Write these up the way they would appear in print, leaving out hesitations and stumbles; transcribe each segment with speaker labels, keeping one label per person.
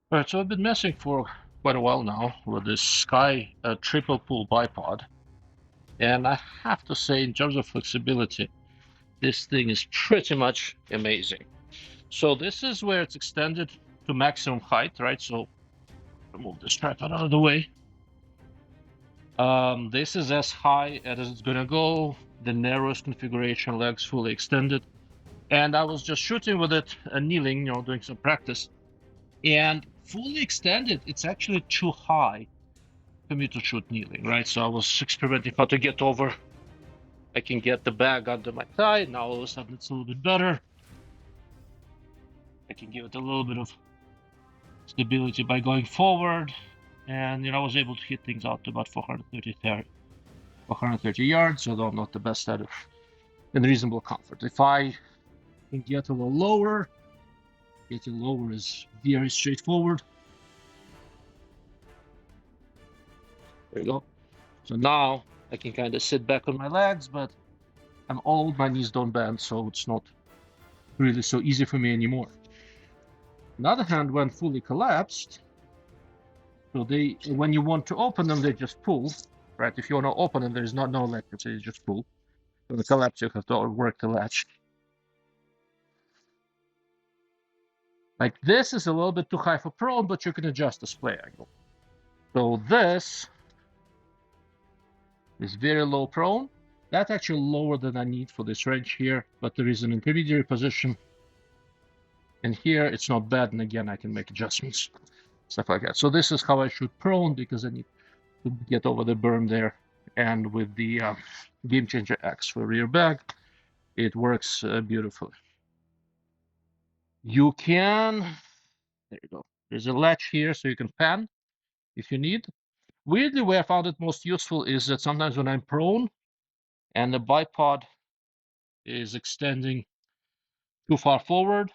Speaker 1: All right, so I've been messing for quite a while now with this Ckye triple pull bipod, and I have to say, in terms of flexibility, this thing is pretty much amazing. So this is where it's extended to maximum height, right? So remove this tripod out of the way. This is as high as it's gonna go. The narrowest configuration, legs fully extended, and I was just shooting with it, kneeling, doing some practice, and fully extended, it's actually too high for me to shoot kneeling, right? So I was experimenting how to get over. I can get the bag under my thigh. Now all of a sudden it's a little bit better. I can give it a little bit of stability by going forward. And I was able to hit things out to about 430 yards, although I'm not the best at it, in reasonable comfort. If I can get a little lower, getting lower is very straightforward. There you go. So now I can kind of sit back on my legs, but I'm old, my knees don't bend, so it's not really so easy for me anymore. On the other hand, when fully collapsed, so when you want to open them, they just pull, right? If you want to open them, there's no electric, so you just pull. When they collapse, you have to work the latch. Like this is a little bit too high for prone, but you can adjust the splay angle. So this is very low prone. That's actually lower than I need for this range here, but there is an intermediary position. And here it's not bad, and again, I can make adjustments, stuff like that. So this is how I shoot prone, because I need to get over the berm there. And with the Game Changer X for rear bag, it works beautifully. You can, there you go. There's a latch here, so you can pan if you need. Weirdly, where I found it most useful is that sometimes when I'm prone and the bipod is extending too far forward,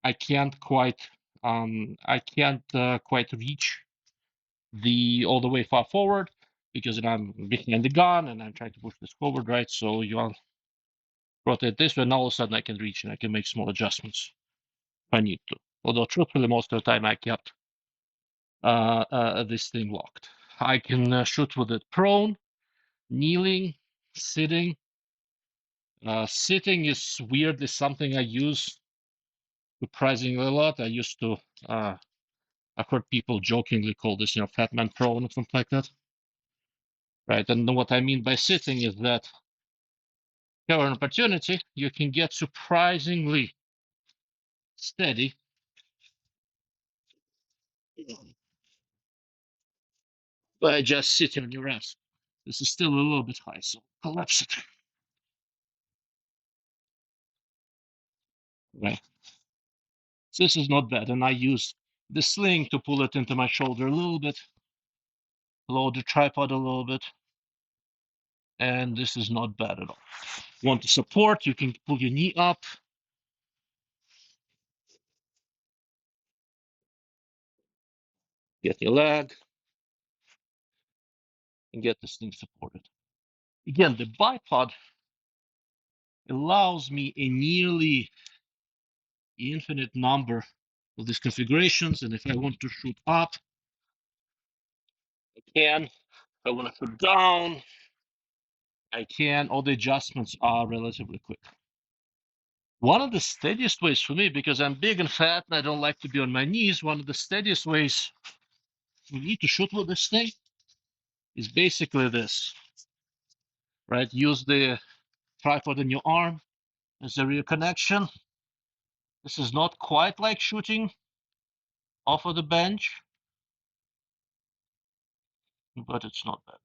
Speaker 1: I can't quite reach all the way far forward, because I'm behind the gun and I'm trying to push this forward, right? So you want to rotate this way, and all of a sudden I can reach and I can make small adjustments if I need to. Although truthfully, most of the time I kept this thing locked. I can shoot with it prone, kneeling, sitting. Sitting is weirdly something I use surprisingly a lot. I used to, I've heard people jokingly call this, fat man prone or something like that. Right, and what I mean by sitting is that if you have an opportunity, you can get surprisingly steady by just sitting on your ass. This is still a little bit high, so collapse it. Right. So this is not bad, and I use the sling to pull it into my shoulder a little bit, lower the tripod a little bit, and this is not bad at all. Want to support, you can pull your knee up. Get your leg, and get this thing supported. Again, the bipod allows me a nearly infinite number of these configurations, and if I want to shoot up, I can. If I want to shoot down, I can. All the adjustments are relatively quick. One of the steadiest ways for me, because I'm big and fat and I don't like to be on my knees, one of the steadiest ways for me to shoot with this thing is basically this, right? Use the tripod in your arm as a rear connection. This is not quite like shooting off of the bench, but it's not bad.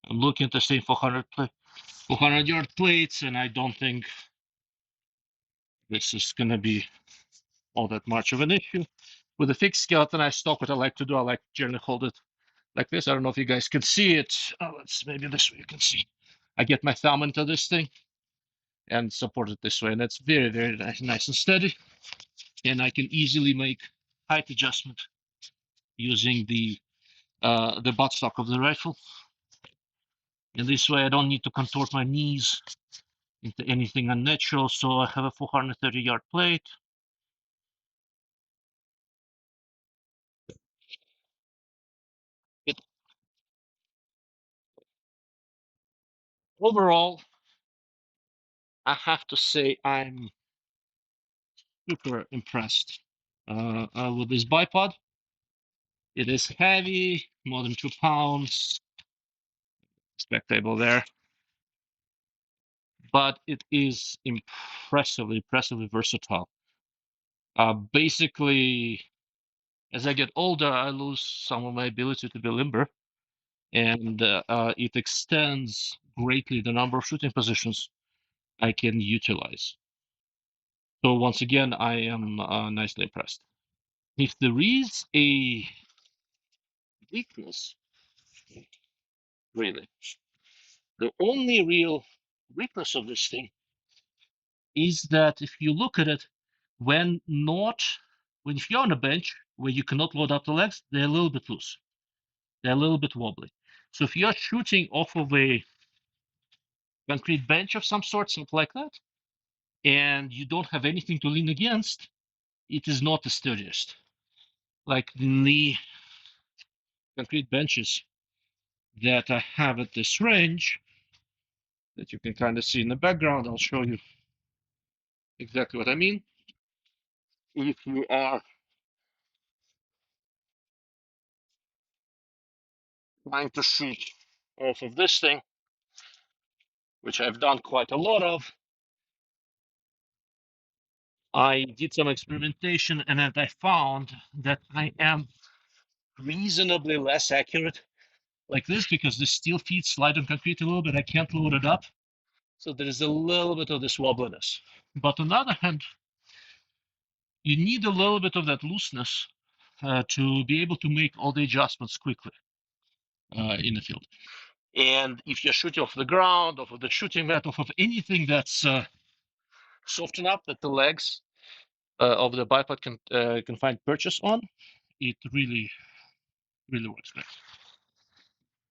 Speaker 1: I'm looking at the same 400-yard plates, and I don't think this is going to be all that much of an issue. With a fixed skeleton, I stock what I like to do. I like to generally hold it like this. I don't know if you guys can see it. Maybe this way you can see. I get my thumb into this thing and support it this way, and it's very, very nice and steady. And I can easily make height adjustment using the buttstock of the rifle. And this way, I don't need to contort my knees into anything unnatural. So I have a 430-yard plate. Overall, I have to say I'm super impressed with this bipod. It is heavy, more than 2 pounds. Spec table there, but it is impressively versatile. Basically, as I get older, I lose some of my ability to be limber, and it extends greatly the number of shooting positions I can utilize. So once again, I am nicely impressed. If there is a weakness, really, the only real weakness of this thing is that if you look at it, when if you're on a bench where you cannot load up the legs, they're a little bit loose. They're a little bit wobbly. So if you're shooting off of a concrete bench of some sort, something like that, and you don't have anything to lean against, it is not the sturdiest. Like the concrete benches that I have at this range, that you can kind of see in the background, I'll show you exactly what I mean. If you are trying to shoot off of this thing, which I've done quite a lot of, I did some experimentation and I found that I am reasonably less accurate like this because the steel feet slide on concrete a little bit. I can't load it up. So there is a little bit of this wobbliness. But on the other hand, you need a little bit of that looseness to be able to make all the adjustments quickly in the field. And if you're shooting off the ground, off of the shooting mat, off of anything that's soft enough that the legs of the bipod can find purchase on, it really works great.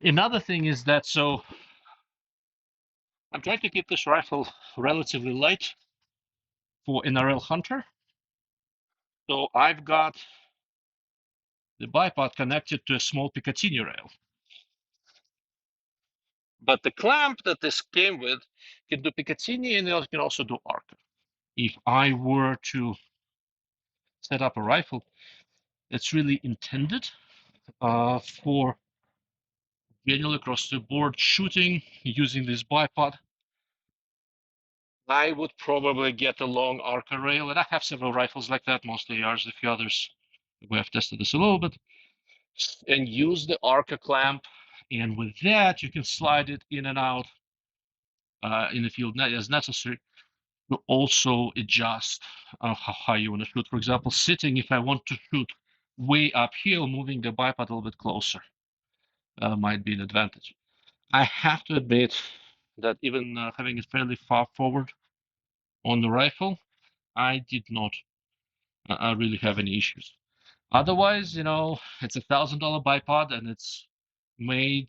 Speaker 1: Another thing is that, so I'm trying to keep this rifle relatively light for NRL hunter. So I've got the bipod connected to a small Picatinny rail. But the clamp that this came with can do Picatinny and it can also do Arca. If I were to set up a rifle that's really intended for general across the board shooting using this bipod, I would probably get a long Arca rail, and I have several rifles like that, mostly ARs, a few others. We have tested this a little bit, and use the Arca clamp, and with that you can slide it in and out in the field as necessary to also adjust how high you want to shoot. For example, sitting, if I want to shoot way uphill, moving the bipod a little bit closer might be an advantage. I have to admit that even having it fairly far forward on the rifle, I did not really have any issues. Otherwise, it's $1,000 bipod and it's made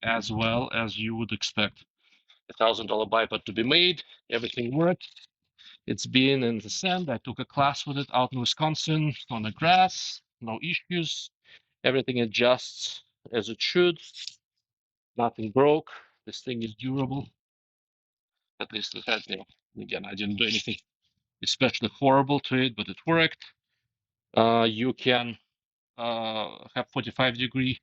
Speaker 1: as well as you would expect $1,000 bipod to be made. Everything works. It's been in the sand. I took a class with it out in Wisconsin on the grass. No issues. Everything adjusts as it should. Nothing broke. This thing is durable. At least it has, again, I didn't do anything especially horrible to it, but it worked. You can have 45-degree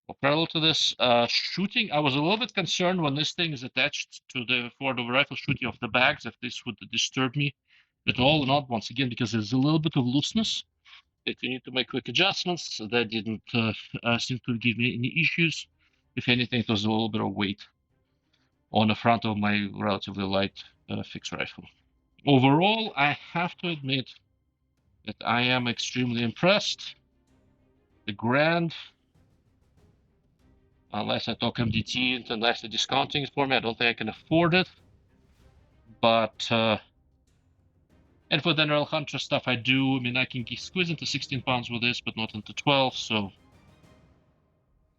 Speaker 1: or parallel to this. Shooting, I was a little bit concerned when this thing is attached to the forward of the rifle shooting off the bags, if this would disturb me at all or not, once again, because there's a little bit of looseness that you need to make quick adjustments. So that didn't seem to give me any issues. If anything, it was a little bit of weight on the front of my relatively light fixed rifle. Overall, I have to admit that I am extremely impressed. The grand, unless I talk MDT and unless the discounting is for me, I don't think I can afford it. But and for the NRL Hunter stuff I do, I can squeeze into 16 pounds with this, but not into 12, so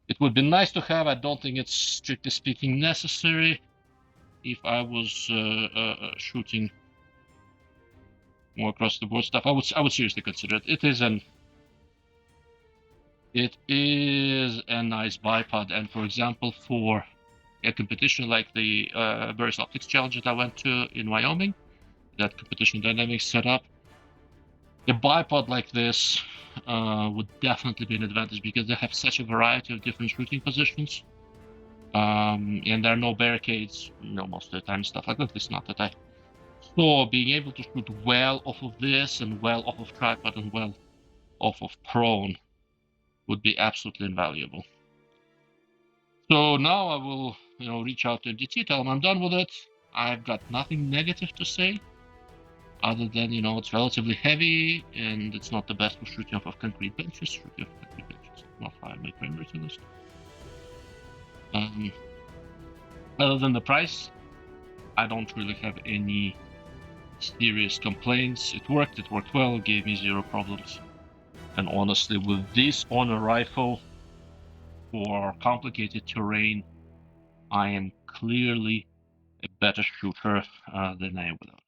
Speaker 1: it would be nice to have. I don't think it's, strictly speaking, necessary. if I was shooting more across the board stuff. I would seriously consider it. It is a nice bipod, and for example, for a competition like the Burris Optics Challenge that I went to in Wyoming, that competition dynamics setup, a bipod like this would definitely be an advantage because they have such a variety of different shooting positions, and there are no barricades, most of the time, stuff like that. It's not that I. So being able to shoot well off of this and well off of tripod and well off of prone would be absolutely invaluable. So now I will, reach out to MDT, tell them I'm done with it. I've got nothing negative to say, other than, it's relatively heavy and it's not the best for shooting off of concrete benches. Shooting off concrete benches, not high on my priority list. Other than the price, I don't really have any serious complaints. It worked well, gave me 0 problems. And honestly, with this on a rifle for complicated terrain, I am clearly a better shooter than I am without.